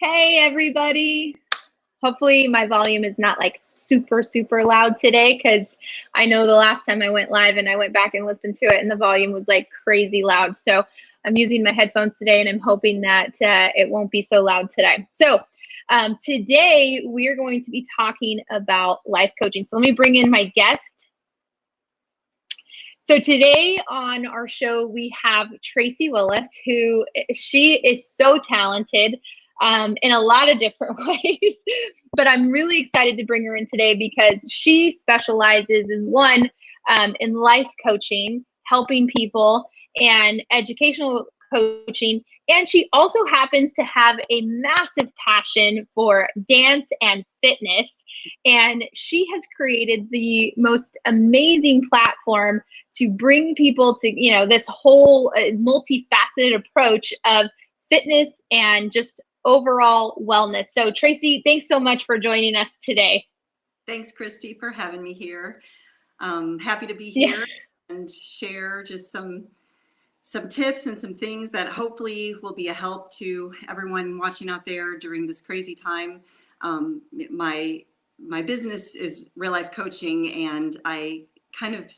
Hey, everybody. Hopefully my volume is not like super, super loud today because I know the last time I went live and I went back and listened to it and the volume was like crazy loud. So I'm using my headphones today and I'm hoping that it won't be so loud today. So today we're going to be talking about life coaching. So let me bring in my guest. So today on our show, we have Tracy Willis, who she is so talented in a lot of different ways. But I'm really excited to bring her in today because she specializes in life coaching, helping people, and educational coaching. And she also happens to have a massive passion for dance and fitness. And she has created the most amazing platform to bring people to, this whole multifaceted approach of fitness and just overall wellness. So Tracy, thanks so much for joining us today. Thanks, Christy, for having me here. Happy to be here and share just some tips and some things that hopefully will be a help to everyone watching out there during this crazy time. My business is real life coaching, and I kind of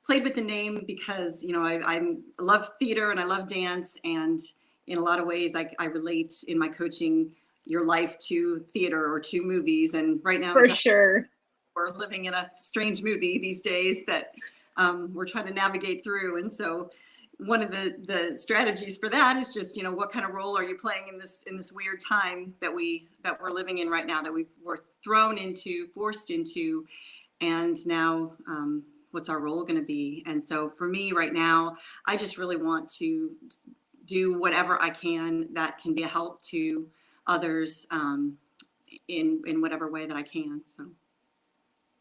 played with the name because, I love theater and I love dance. And in a lot of ways, I relate in my coaching your life to theater or to movies. And right now, for sure, we're living in a strange movie these days that we're trying to navigate through. And so one of the strategies for that is just, what kind of role are you playing in this weird time that we're living in right now, that we're forced into, and now what's our role going to be? And so for me right now, I just really want to do whatever I can that can be a help to others in whatever way that I can. So.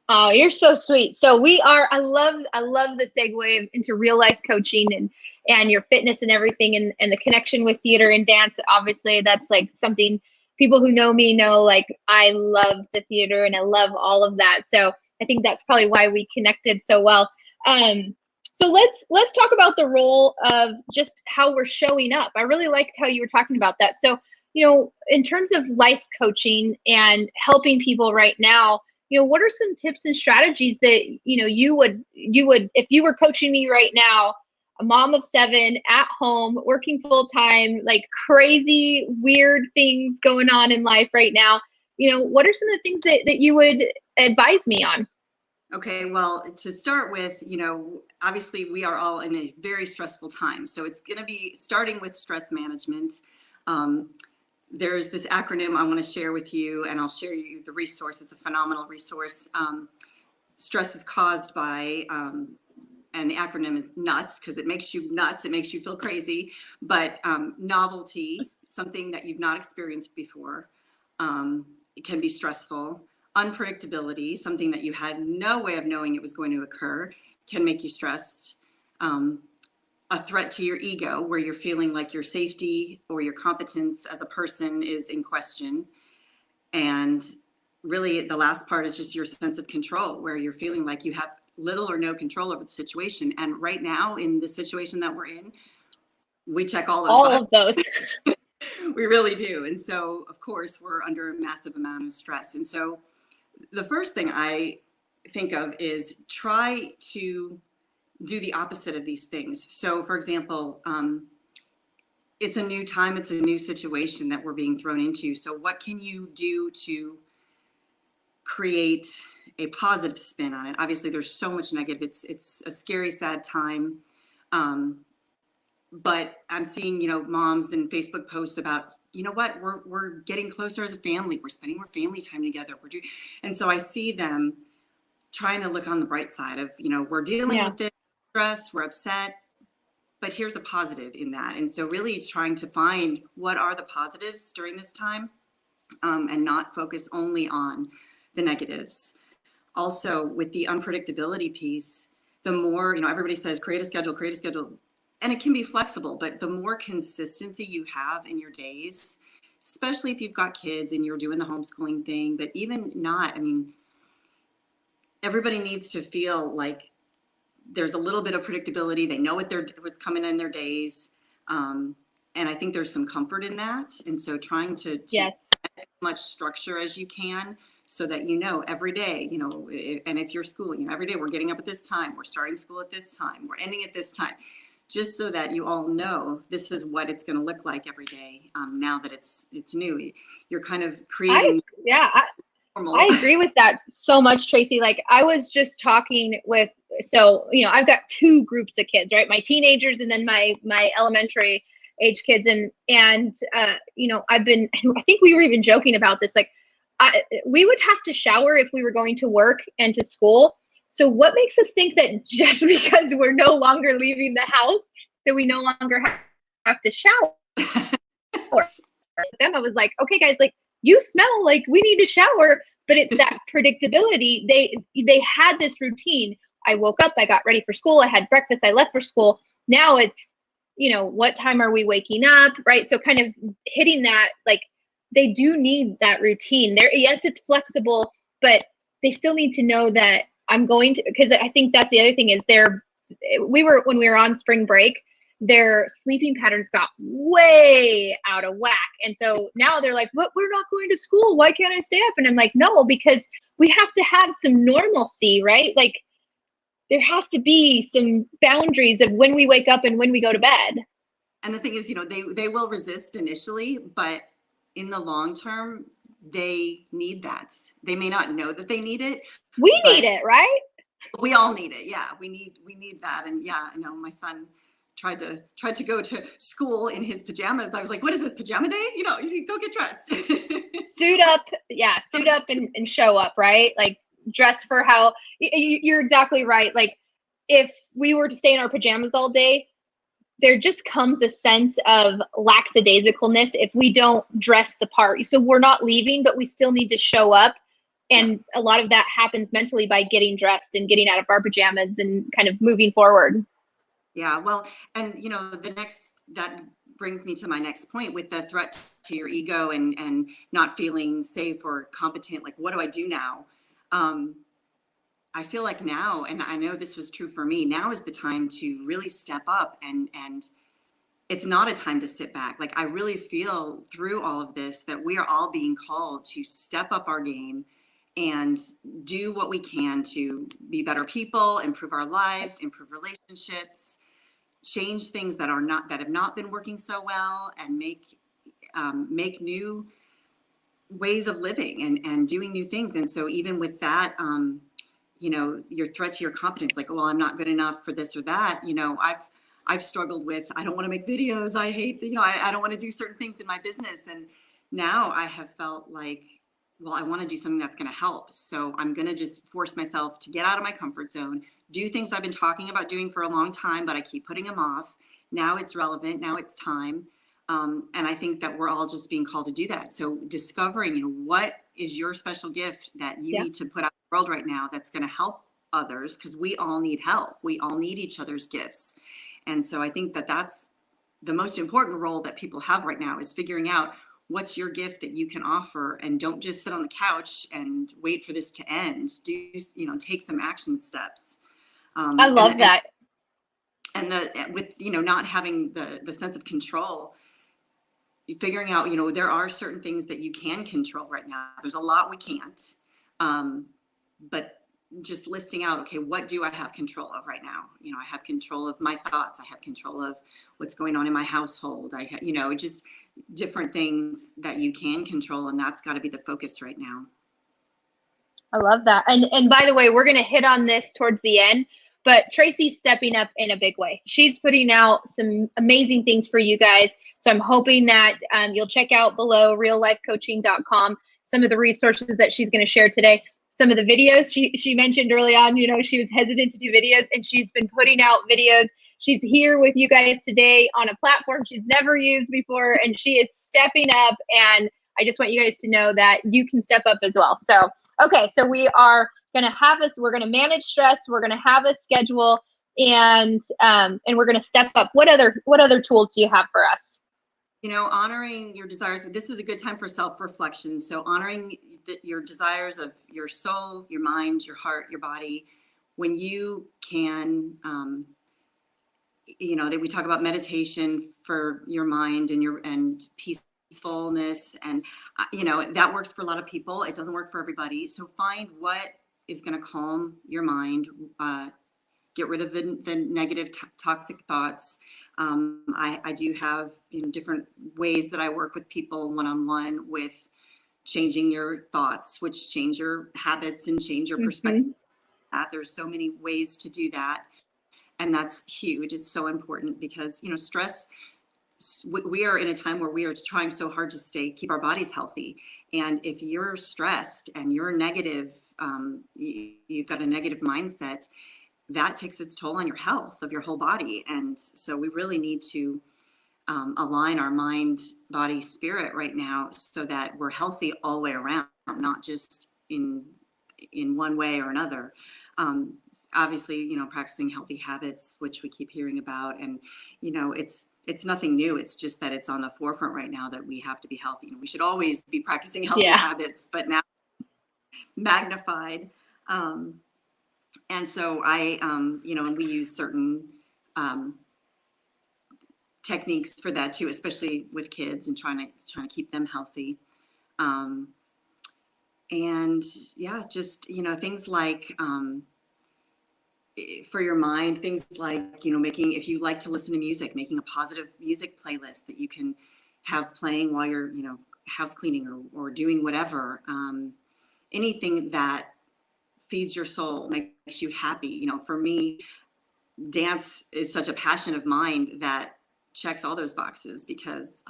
Oh, you're so sweet. So I love the segue into real life coaching and your fitness and everything, and the connection with theater and dance. Obviously that's like something people who know me know, like I love the theater and I love all of that. So I think that's probably why we connected so well. So let's talk about the role of just how we're showing up. I really liked how you were talking about that. So, in terms of life coaching and helping people right now, what are some tips and strategies that, you would, if you were coaching me right now, a mom of 7 at home, working full time, like crazy, weird things going on in life right now, what are some of the things that you would advise me on? Okay, well, to start with, obviously we are all in a very stressful time. So it's going to be starting with stress management. There's this acronym I want to share with you, and I'll share you the resource. It's a phenomenal resource. Stress is caused by, and the acronym is NUTS, because it makes you nuts. It makes you feel crazy. But novelty, something that you've not experienced before, it can be stressful. Unpredictability, something that you had no way of knowing it was going to occur, can make you stressed. A threat to your ego, where you're feeling like your safety or your competence as a person is in question. And really the last part is just your sense of control, where you're feeling like you have little or no control over the situation. And right now in the situation that we're in, we check all of those. We really do. And so of course we're under a massive amount of stress. And so the first thing I think of is try to do the opposite of these things. So for example, it's a new time, it's a new situation that we're being thrown into. So what can you do to create a positive spin on it? Obviously there's so much negative. It's a scary, sad time. But I'm seeing, moms and Facebook posts about, what, we're getting closer as a family. We're spending more family time together. And so I see them trying to look on the bright side of, we're dealing with this stress, we're upset, but here's the positive in that. And so really trying to find what are the positives during this time, and not focus only on the negatives. Also with the unpredictability piece, the more, everybody says, create a schedule, and it can be flexible, but the more consistency you have in your days, especially if you've got kids and you're doing the homeschooling thing, but even not, everybody needs to feel like there's a little bit of predictability. They know what's coming in their days. And I think there's some comfort in that. And so trying to Yes. as much structure as you can, so that every day, and if you're school, every day we're getting up at this time, we're starting school at this time, we're ending at this time, just so that you all know this is what it's going to look like every day. Now that it's new, you're kind of creating normal. I agree with that so much, Tracy. Like, I was just talking with, I've got two groups of kids, right? My teenagers and then my elementary age kids. And I think we were even joking about this. Like, we would have to shower if we were going to work and to school. So what makes us think that just because we're no longer leaving the house, that we no longer have to shower? Them, I was like, okay, guys, like, you smell like we need to shower, but it's that predictability. They had this routine. I woke up, I got ready for school, I had breakfast, I left for school. Now it's, what time are we waking up, right? So kind of hitting that, like, they do need that routine. Yes, it's flexible, but they still need to know that I'm going to, because I think that's the other thing is when we were on spring break, their sleeping patterns got way out of whack. And so now they're like, "What? We're not going to school. Why can't I stay up?" And I'm like, no, because we have to have some normalcy, right? Like, there has to be some boundaries of when we wake up and when we go to bed. And the thing is, they will resist initially, but in the long term, they need that. They may not know that they need it. We need it, right? We all need it. Yeah, we need that. And yeah, I know my son tried to go to school in his pajamas. I was like, what is this, pajama day? You go get dressed. Suit up and show up, right? Like, dress for how you're exactly right. Like, if we were to stay in our pajamas all day, there just comes a sense of lackadaisicalness if we don't dress the part. So we're not leaving, but we still need to show up. And a lot of that happens mentally by getting dressed and getting out of our pajamas and kind of moving forward. Yeah, well, and that brings me to my next point with the threat to your ego and not feeling safe or competent. Like, what do I do now? I feel like now, and I know this was true for me, now is the time to really step up, and it's not a time to sit back. Like, I really feel through all of this that we are all being called to step up our game and do what we can to be better people, improve our lives, improve relationships, change things that have not been working so well, and make new ways of living and doing new things. And so even with that, your threat to your competence, like, well, I'm not good enough for this or that. I've struggled with, I don't want to make videos. I hate, I don't want to do certain things in my business. And now I have felt like, well, I want to do something that's going to help. So I'm going to just force myself to get out of my comfort zone, do things I've been talking about doing for a long time, but I keep putting them off. Now it's relevant. Now it's time. And I think that we're all just being called to do that. So discovering, what is your special gift that you need to put out in the world right now that's going to help others, because we all need help. We all need each other's gifts. And so I think that that's the most important role that people have right now, is figuring out what's your gift that you can offer, and don't just sit on the couch and wait for this to end. Take some action steps. I love that. And with not having the sense of control, figuring out, there are certain things that you can control right now. There's a lot we can't. But just listing out, okay, what do I have control of right now? I have control of my thoughts. I have control of what's going on in my household. Just different things that you can control. And that's got to be the focus right now. I love that. And by the way, we're going to hit on this towards the end, but Tracy's stepping up in a big way. She's putting out some amazing things for you guys. So I'm hoping that you'll check out below reallifecoaching.com some of the resources that she's going to share today. Some of the videos she mentioned early on, she was hesitant to do videos, and she's been putting out videos. She's here with you guys today on a platform she's never used before, and she is stepping up. And I just want you guys to know that you can step up as well. So, okay, so we are we're going to manage stress. We're going to have a schedule, and we're going to step up. What other tools do you have for us? Honoring your desires. This is a good time for self-reflection. So honoring your desires of your soul, your mind, your heart, your body. When you can that we talk about meditation for your mind and peacefulness, and that works for a lot of people. It doesn't work for everybody. So find what is going to calm your mind, get rid of the negative toxic thoughts. I do have different ways that I work with people one-on-one with changing your thoughts, which change your habits and change your perspective. There's so many ways to do that. And that's huge. It's so important because, stress, we are in a time where we are trying so hard to keep our bodies healthy. And if you're stressed and you're negative, you've got a negative mindset, that takes its toll on your health of your whole body. And so we really need to align our mind, body, spirit right now so that we're healthy all the way around, not just in one way or another. Obviously, practicing healthy habits, which we keep hearing about, and it's nothing new. It's just that it's on the forefront right now that we have to be healthy. We should always be practicing healthy habits, but now magnified. And so and we use certain techniques for that too, especially with kids and trying to keep them healthy. And yeah, just, things like, for your mind, things like, if you like to listen to music, making a positive music playlist that you can have playing while you're, house cleaning or doing whatever. Anything that feeds your soul, makes you happy. For me, dance is such a passion of mine that checks all those boxes because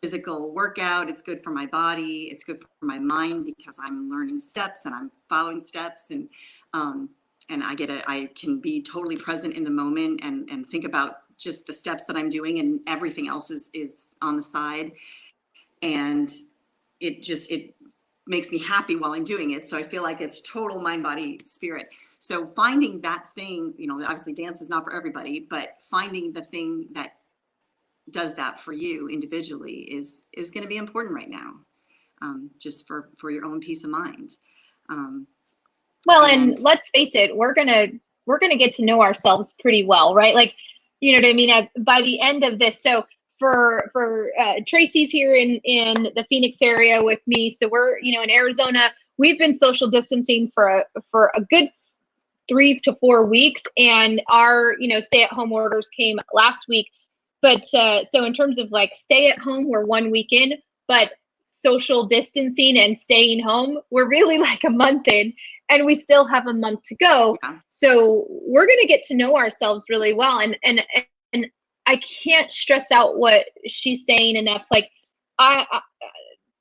physical workout, it's good for my body, it's good for my mind because I'm learning steps and I'm following steps, and I can be totally present in the moment and think about just the steps that I'm doing, and everything else is on the side, and it makes me happy while I'm doing it. So I feel like it's total mind, body, spirit. So finding that thing, obviously dance is not for everybody, but finding the thing that does that for you individually is going to be important right now, just for your own peace of mind. And let's face it, we're gonna get to know ourselves pretty well, right? Like, you know what I mean? By the end of this, so for Tracy's here in the Phoenix area with me, so we're in Arizona. We've been social distancing for a good 3 to 4 weeks, and our stay-at-home orders came last week. But so in terms of like stay at home, we're 1 week in, but social distancing and staying home, we're really like a month in, and we still have a month to go. Yeah. So we're going to get to know ourselves really well. And I can't stress out what she's saying enough. Like I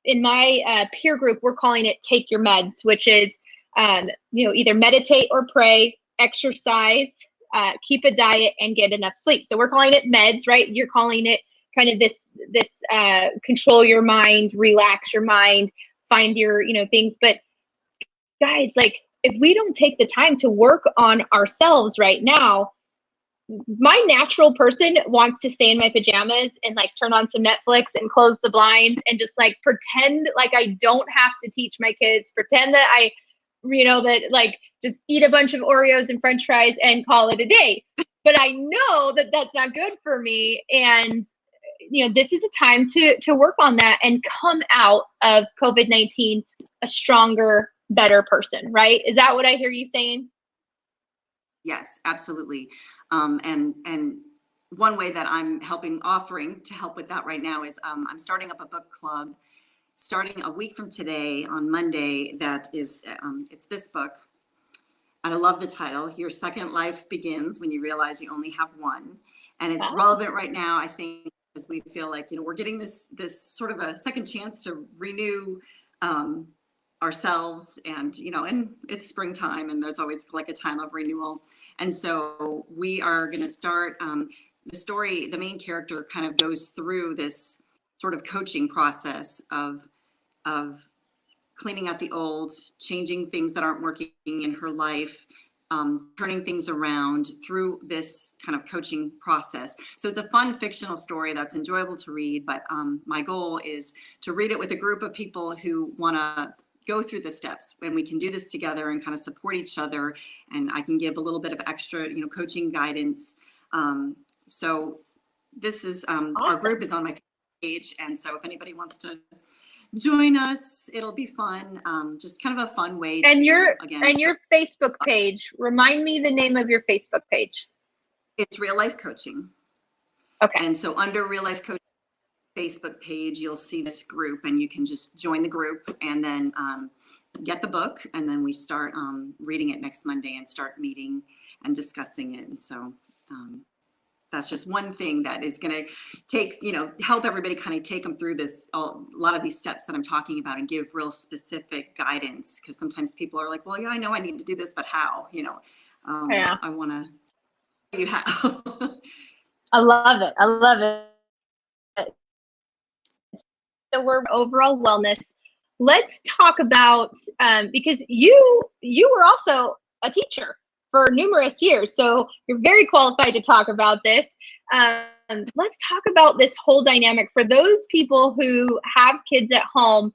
in my peer group, we're calling it take your meds, which is, either meditate or pray, exercise, keep a diet, and get enough sleep. So we're calling it meds, right? You're calling it kind of this control your mind, relax your mind, find your, things. But guys, like if we don't take the time to work on ourselves right now, my natural person wants to stay in my pajamas and like turn on some Netflix and close the blinds and just like pretend like I don't have to teach my kids, pretend that I, that like just eat a bunch of Oreos and French fries and call it a day. But I know that that's not good for me. And, this is a time to work on that and come out of COVID-19 a stronger, better person, right? Is that what I hear you saying? Yes, absolutely. And one way that I'm offering to help with that right now is I'm starting up a book club starting a week from today on Monday. That is, it's this book. And I love the title, Your Second Life Begins When You Realize You Only Have One. And it's relevant right now, I think, as we feel like, we're getting this sort of a second chance to renew ourselves, and and it's springtime and there's always like a time of renewal. And so we are going to start the story. The main character kind of goes through this sort of coaching process of cleaning out the old, changing things that aren't working in her life, turning things around through this kind of coaching process. So it's a fun fictional story that's enjoyable to read, but my goal is to read it with a group of people who want to go through the steps, and we can do this together and kind of support each other. And I can give a little bit of extra, coaching guidance. So this is, Awesome. Our group is on my page. And so if anybody wants to join us, it'll be fun. Just kind of a fun way and to, your again, your Facebook page, remind me the name of your Facebook page. It's Real Life Coaching. Okay. And so under Real Life Coaching Facebook page, you'll see this group, and you can just join the group and then get the book. And then we start reading it next Monday and start meeting and discussing it. And so that's just one thing that is going to take, help everybody kind of take them through this, a lot of these steps that I'm talking about, and give real specific guidance. Because sometimes people are like, well, yeah, I know I need to do this, but how? Yeah. I want to show you how. I love it. I love it. So we're overall wellness. Let's talk about, because you were also a teacher for numerous years, so you're very qualified to talk about this. Let's talk about this whole dynamic for those people who have kids at home.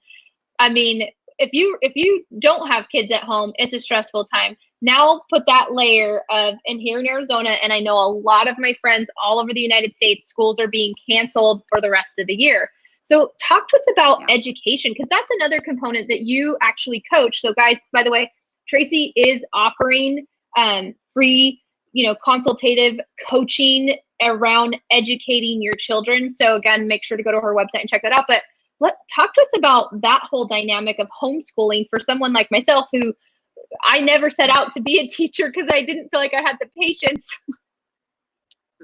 I mean, if you don't have kids at home, it's a stressful time. Now put that layer of, and here in Arizona, and I know a lot of my friends all over the United States, schools are being canceled for the rest of the year. So talk to us about education, because that's another component that you actually coach. So guys, by the way, Tracy is offering free, consultative coaching around educating your children. So again, make sure to go to her website and check that out. But talk to us about that whole dynamic of homeschooling for someone like myself, who I never set out to be a teacher because I didn't feel like I had the patience.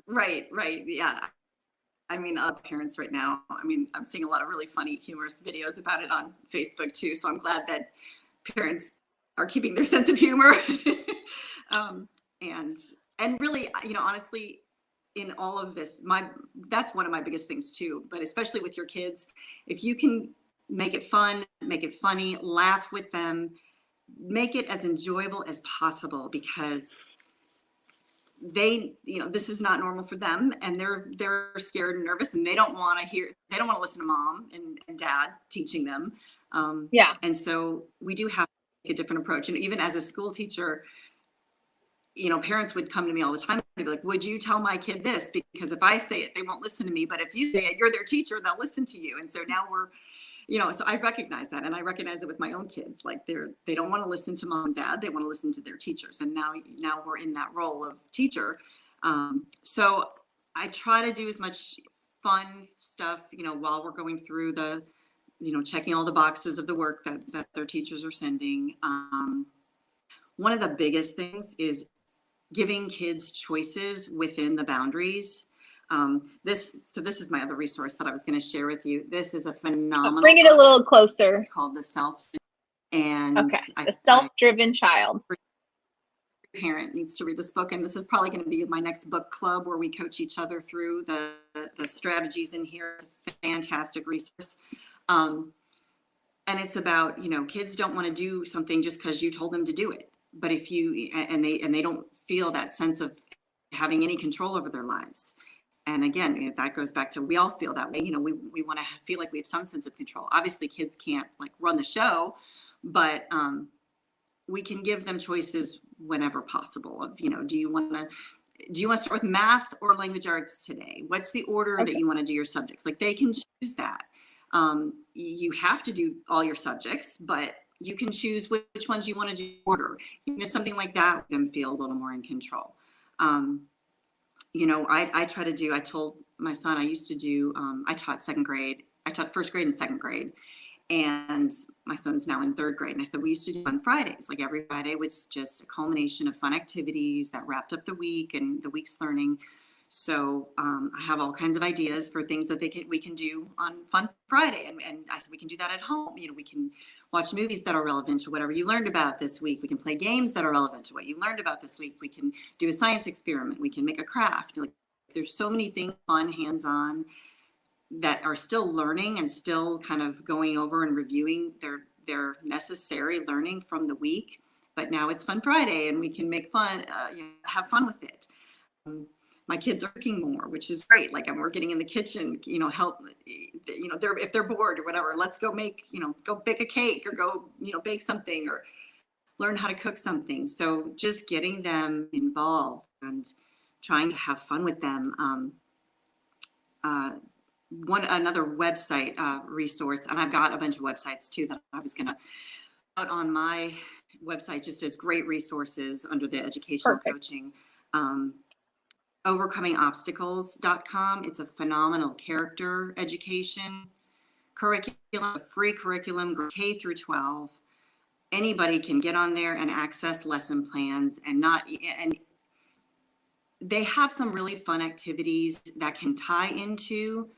Right. Yeah. I mean, parents right now, I'm seeing a lot of really funny, humorous videos about it on Facebook too. So I'm glad that parents are keeping their sense of humor. And really, honestly, in all of this, that's one of my biggest things too. But especially with your kids, if you can make it fun, make it funny, laugh with them, make it as enjoyable as possible, because they, this is not normal for them, and they're scared and nervous, and they don't want to listen to mom and dad teaching them. And so we do have to take a different approach. And even as a school teacher, parents would come to me all the time and be like, would you tell my kid this? Because if I say it, they won't listen to me. But if you say it, you're their teacher, they'll listen to you. And so now we're, so I recognize that. And I recognize it with my own kids. Like they don't want to listen to mom and dad. They want to listen to their teachers. And now we're in that role of teacher. So I try to do as much fun stuff, while we're going through the, checking all the boxes of the work that their teachers are sending. One of the biggest things is giving kids choices within the boundaries. This is my other resource that I was going to share with you. This is a phenomenal. Bring it a little closer. Called The Self. And okay, The Self-Driven Child. Parent needs to read this book, and this is probably going to be my next book club, where we coach each other through the strategies in here. It's a fantastic resource. And it's about, kids don't want to do something just because you told them to do it. But if you, and they don't feel that sense of having any control over their lives. And again, that goes back to, we all feel that way. We want to feel like we have some sense of control. Obviously kids can't run the show, but we can give them choices whenever possible of, do you want to start with math or language arts today? What's the order that you want to do your subjects? They can choose that. You have to do all your subjects, but you can choose which ones you want to do order. Something like that, them feel a little more in control. I try to do, I told my son, I used to do, I taught second grade. I taught first grade and second grade. And my son's now in third grade. And I said, we used to do on Fridays. Every Friday was just a culmination of fun activities that wrapped up the week and the week's learning. So I have all kinds of ideas for things that we can do on Fun Friday. And I said, we can do that at home. We can watch movies that are relevant to whatever you learned about this week. We can play games that are relevant to what you learned about this week. We can do a science experiment. We can make a craft. There's so many things, fun, hands-on, that are still learning and still kind of going over and reviewing their necessary learning from the week. But now it's Fun Friday, and we can make fun, have fun with it. my kids are cooking more, which is great. Like we're getting in the kitchen, help, if they're bored or whatever, let's go make, go bake a cake or go, bake something or learn how to cook something. So just getting them involved and trying to have fun with them. Another website resource, and I've got a bunch of websites too that I was going to out on my website just as great resources under the educational coaching. Overcomingobstacles.com. It's a phenomenal character education curriculum, a free curriculum, K through 12. Anybody can get on there and access lesson plans and they have some really fun activities that can tie into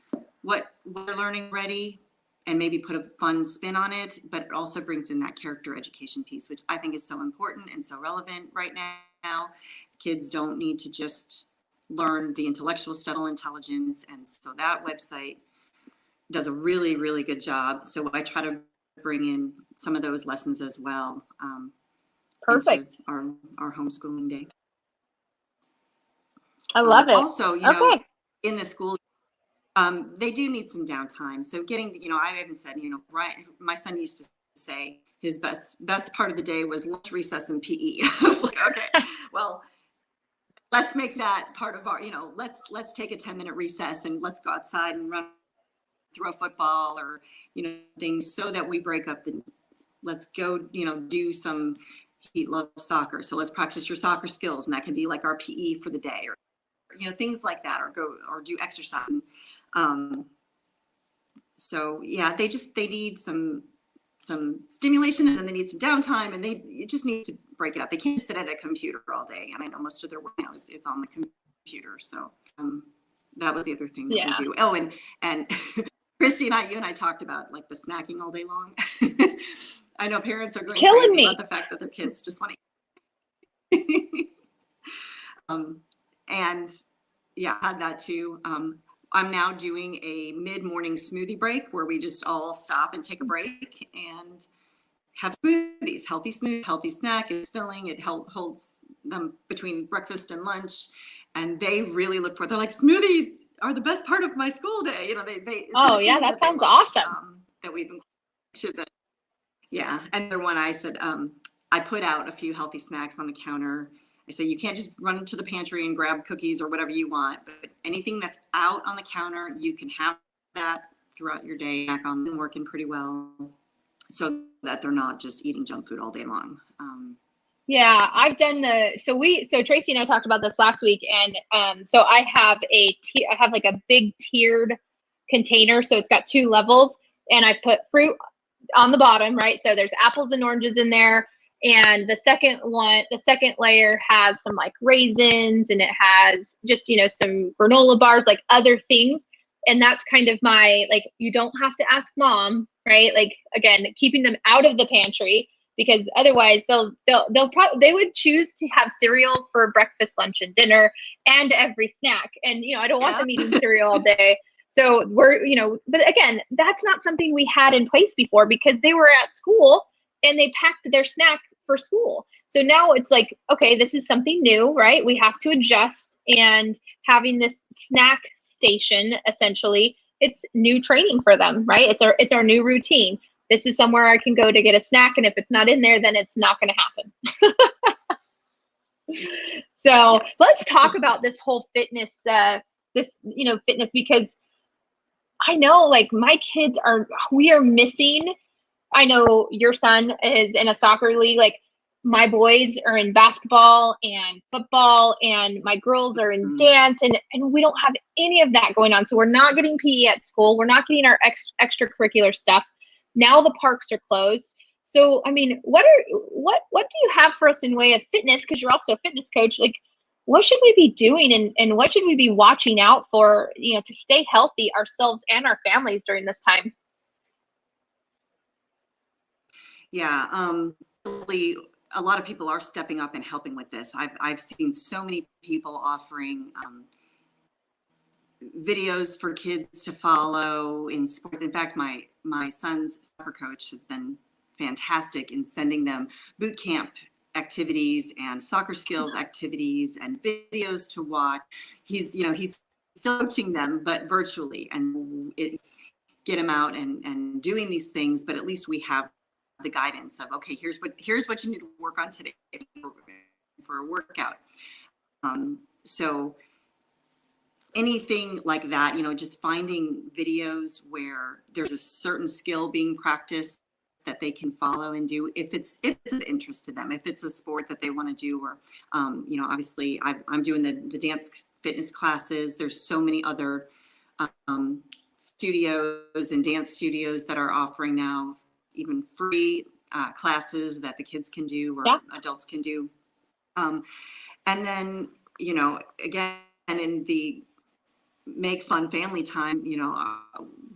what we're learning already and maybe put a fun spin on it, but it also brings in that character education piece, which I think is so important and so relevant right now. Kids don't need to just learn the intellectual stuff, intelligence. And so that website does a really, really good job. So I try to bring in some of those lessons as well. Perfect. Our homeschooling day. I love it. Also, in the school, they do need some downtime. So getting, I haven't said, right. My son used to say his best part of the day was lunch, recess, and PE. I was like, okay, well, let's make that part of our, let's take a 10-minute recess and let's go outside and run, throw a football or, things so that we break up let's go, do some, he loves soccer. So let's practice your soccer skills. And that can be like our PE for the day or, things like that, or go or do exercise. So yeah, they need some stimulation and then they need some downtime and it just needs to break it up. They can't sit at a computer all day. And I know most of their work now it's on the computer. So that was the other thing that we do. Oh, and Christy and you and I talked about like the snacking all day long. I know parents are going crazy about the fact that their kids just want to and yeah, I had that too. I'm now doing a mid-morning smoothie break where we just all stop and take a break and have smoothies, healthy snack. It's filling. It holds them between breakfast and lunch. And they really look for it. They're like, smoothies are the best part of my school day. Oh yeah, that sounds awesome. That we've been to the, yeah. And the one I said, I put out a few healthy snacks on the counter. I say, you can't just run into the pantry and grab cookies or whatever you want, but anything that's out on the counter, you can have that throughout your day. Back on them working pretty well so that they're not just eating junk food all day long. Yeah, I've done so Tracy and I talked about this last week. And so I have like a big tiered container. So it's got 2 levels and I put fruit on the bottom, right? So there's apples and oranges in there. And the second layer has some like raisins and it has just, some granola bars, like other things. And that's kind of my, like, you don't have to ask mom, right? Like, again, keeping them out of the pantry because otherwise they would choose to have cereal for breakfast, lunch, and dinner and every snack. And, I don't want them eating cereal all day. So but again, that's not something we had in place before because they were at school and they packed their snack for school. So now it's like, okay, this is something new, right? We have to adjust, and having this snack station, essentially, it's new training for them, right? It's our new routine. This is somewhere I can go to get a snack. And if it's not in there, then it's not going to happen. So let's talk about this whole fitness, fitness, because I know like my kids we are missing. I know your son is in a soccer league. Like my boys are in basketball and football and my girls are in dance and we don't have any of that going on. So we're not getting PE at school. We're not getting our extracurricular stuff. Now the parks are closed. So, I mean, what do you have for us in way of fitness? Because you're also a fitness coach. Like, what should we be doing and what should we be watching out for, to stay healthy ourselves and our families during this time? Yeah, really, a lot of people are stepping up and helping with this. I've seen so many people offering videos for kids to follow in sports. In fact, my son's soccer coach has been fantastic in sending them boot camp activities and soccer skills activities and videos to watch. He's still coaching them, but virtually, and get him out and doing these things. But at least we have the guidance of, okay, here's what you need to work on today for a workout. So anything like that, just finding videos where there's a certain skill being practiced that they can follow and do if it's of interest to them, if it's a sport that they want to do, or obviously I'm doing the dance fitness classes. There's so many other studios and dance studios that are offering now even free classes that the kids can do, or adults can do. And then, again, in the make fun family time,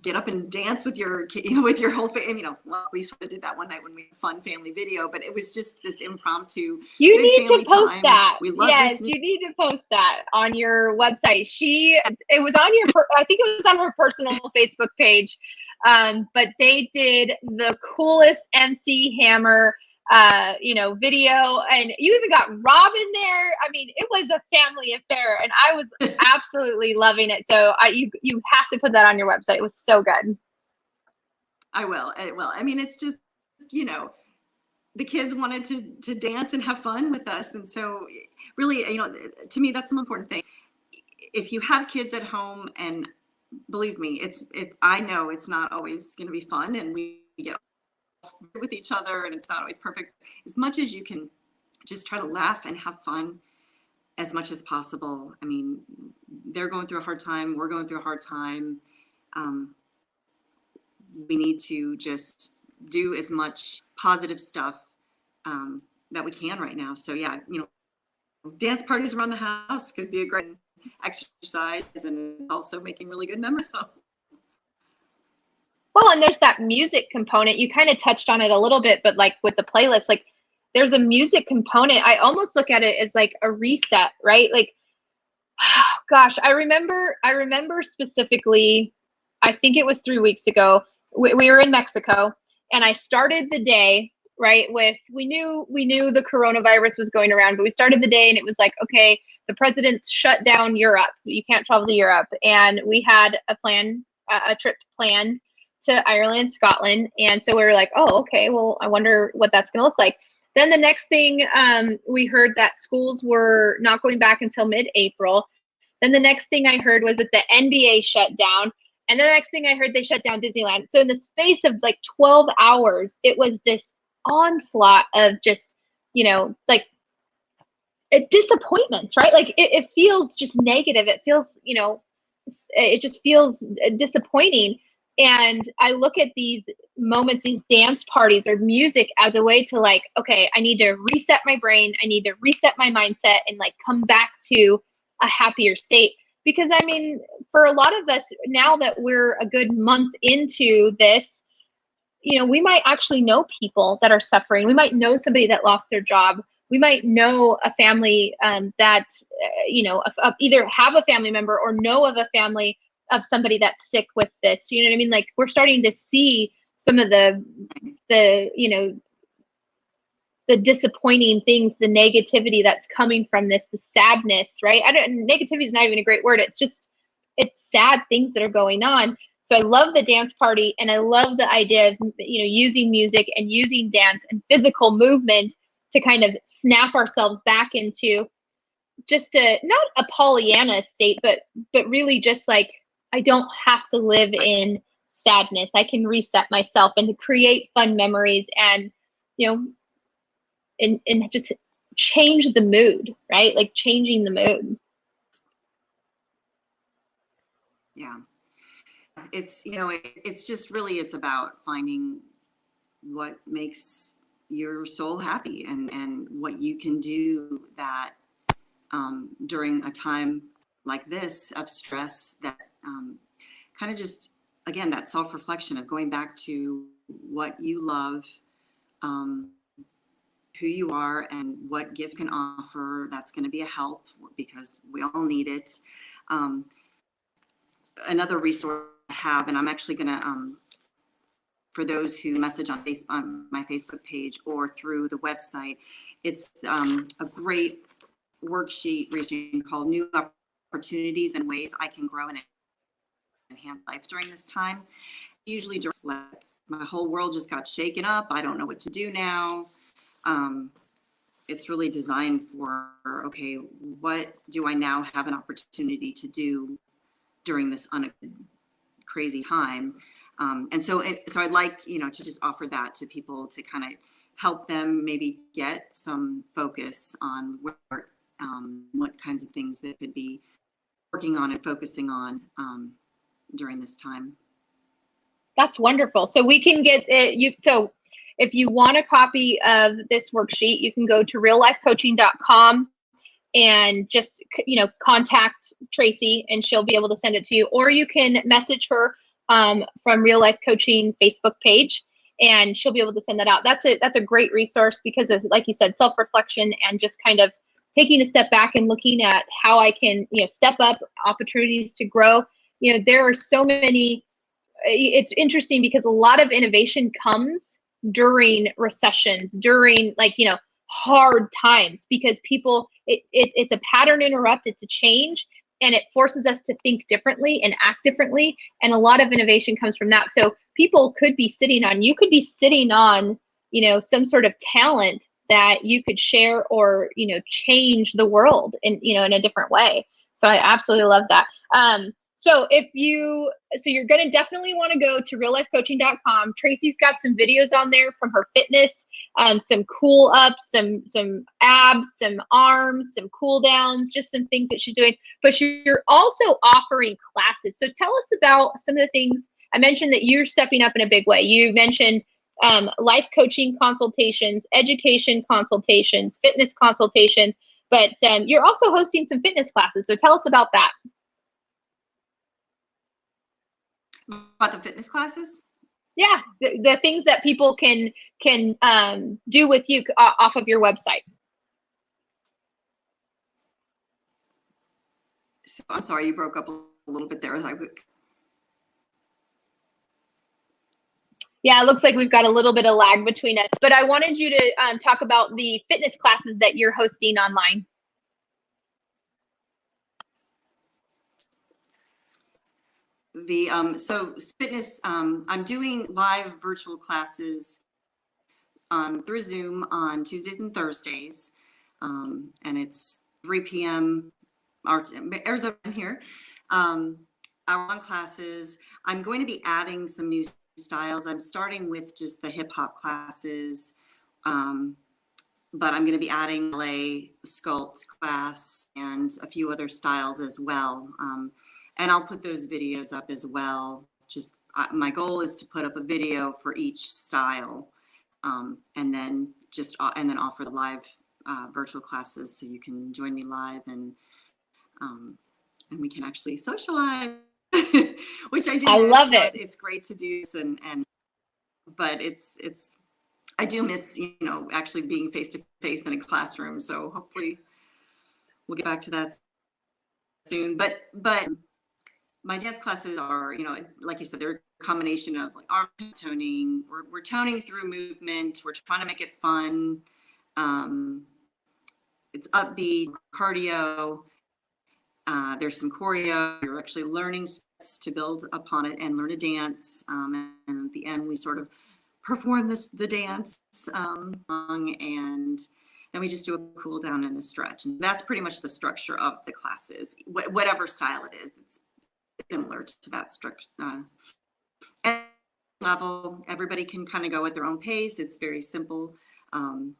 get up and dance with your with your whole family. Well, we sort of did that one night when we had a fun family video, but it was just this impromptu. You need to post time. that. We love yes, you need to post that on your website. It was on I think it was on her personal Facebook page. But they did the coolest MC Hammer video, and you even got Rob in there. I mean, it was a family affair, and I was absolutely loving it. So you have to put that on your website. It was so good. I will. I mean, it's just, the kids wanted to dance and have fun with us. And so really, to me, that's the important thing. If you have kids at home, and believe me, I know it's not always going to be fun, and we get with each other, and it's not always perfect. As much as you can just try to laugh and have fun as much as possible. I mean, they're going through a hard time. We're going through a hard time. We need to just do as much positive stuff that we can right now. So yeah, dance parties around the house could be a great exercise, and also making really good memories. Well, and there's that music component. You kind of touched on it a little bit, but like with the playlist, like there's a music component. I almost look at it as like a reset, right? Like, gosh, I remember specifically, I think it was 3 weeks ago, we were in Mexico, and I started the day, right, with, we knew the coronavirus was going around, but we started the day and it was like, okay, the president's shut down Europe. You can't travel to Europe. And we had a trip planned to Ireland, Scotland. And so we were like, oh, okay, well, I wonder what that's going to look like. Then the next thing, we heard that schools were not going back until mid-April. Then the next thing I heard was that the NBA shut down. And the next thing I heard, they shut down Disneyland. So in the space of like 12 hours, it was this onslaught of just, like disappointments, right? Like it feels just negative. It feels, it just feels disappointing. And I look at these moments, these dance parties or music as a way to like, okay, I need to reset my brain. I need to reset my mindset and like come back to a happier state. Because I mean, for a lot of us, now that we're a good month into this, we might actually know people that are suffering. We might know somebody that lost their job. We might know a family that, either have a family member or know of a family of somebody that's sick with this. You know what I mean? Like we're starting to see some of the disappointing things, the negativity that's coming from this, the sadness, right? Negativity is not even a great word. It's sad things that are going on. So I love the dance party, and I love the idea of, using music and using dance and physical movement to kind of snap ourselves back into just not a Pollyanna state, but really just like, I don't have to live in sadness. I can reset myself and create fun memories and, and just change the mood, right? Like changing the mood. Yeah. It's, it's just really, it's about finding what makes your soul happy and what you can do that during a time like this of stress, that kind of just, again, that self-reflection of going back to what you love, who you are, and what gift can offer that's going to be a help, because we all need it. Another resource I have, and I'm actually going to for those who message on my Facebook page or through the website, it's a great worksheet resource called New Opportunities and Ways I Can Grow and Enhance Life During This Time. Usually like my whole world just got shaken up. I don't know what to do now. It's really designed for, okay, what do I now have an opportunity to do during this crazy time? And so I'd like, to just offer that to people to kind of help them maybe get some focus on what kinds of things they could be working on and focusing on during this time. That's wonderful. So we can get it. So if you want a copy of this worksheet, you can go to reallifecoaching.com and just, contact Tracy and she'll be able to send it to you. Or you can message her from Real Life Coaching Facebook page and she'll be able to send that out. That's a great resource because of, like you said, self-reflection and just kind of taking a step back and looking at how I can, step up opportunities to grow. There are so many. It's interesting because a lot of innovation comes during recessions, during hard times, because people, it's a pattern interrupt, it's a change, and it forces us to think differently and act differently. And a lot of innovation comes from that. So you could be sitting on, some sort of talent that you could share or, change the world in a different way. So I absolutely love that. So you're going to definitely want to go to reallifecoaching.com. Tracy's got some videos on there from her fitness, some cool ups, some abs, some arms, some cool downs, just some things that she's doing. But you're also offering classes. So tell us about some of the things. I mentioned that you're stepping up in a big way. You mentioned life coaching consultations, education consultations, fitness consultations, but you're also hosting some fitness classes. So tell us about that. About the fitness classes? Yeah, the things that people can do with you off of your website. So, I'm sorry, you broke up a little bit there. Yeah, it looks like we've got a little bit of lag between us, but I wanted you to talk about the fitness classes that you're hosting online. So fitness, I'm doing live virtual classes through Zoom on Tuesdays and Thursdays, and it's 3 p.m. Arizona here. Hour-long classes. I'm going to be adding some new styles. I'm starting with just the hip hop classes, but I'm going to be adding ballet, sculpt class, and a few other styles as well. And I'll put those videos up as well. My goal is to put up a video for each style, and then offer the live virtual classes so you can join me live and we can actually socialize, which I do. I love it. It's great to do this, but I do miss actually being face to face in a classroom. So hopefully we'll get back to that soon. But my dance classes are, like you said, they're a combination of like arm toning. We're toning through movement. We're trying to make it fun. It's upbeat, cardio. There's some choreo. You're actually learning to build upon it and learn to dance. And at the end, we sort of perform the dance song, and then we just do a cool down and a stretch. And that's pretty much the structure of the classes, whatever style it is. It's similar to that structure. And level, everybody can kind of go at their own pace. It's very simple, and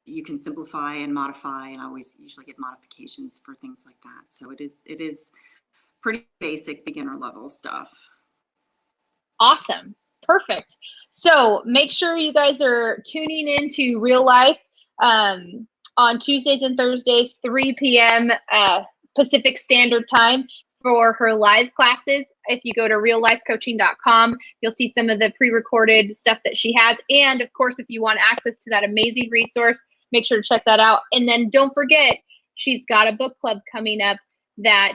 you can simplify and modify, and I always usually get modifications for things like that. So it is pretty basic beginner level stuff. Awesome. Perfect. So make sure you guys are tuning into Real Life on Tuesdays and Thursdays, 3 p.m. Pacific Standard Time for her live classes. If you go to reallifecoaching.com, you'll see some of the pre-recorded stuff that she has. And of course, if you want access to that amazing resource, make sure to check that out. And then don't forget, she's got a book club coming up that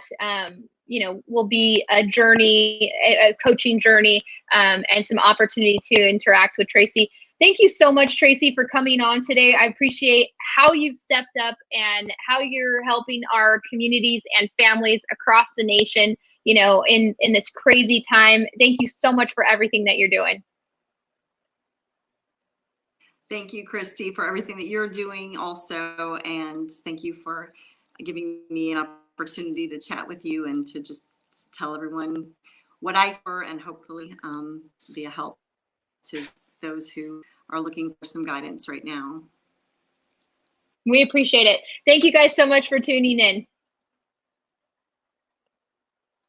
will be a journey, a coaching journey and some opportunity to interact with Tracy. Thank you so much, Tracy, for coming on today. I appreciate how you've stepped up and how you're helping our communities and families across the nation, you know, in this crazy time. Thank you so much for everything that you're doing. Thank you, Christy, for everything that you're doing also. And thank you for giving me an opportunity to chat with you and to just tell everyone what I for, and hopefully be a help to those who are looking for some guidance right now. We appreciate it. Thank you guys so much for tuning in.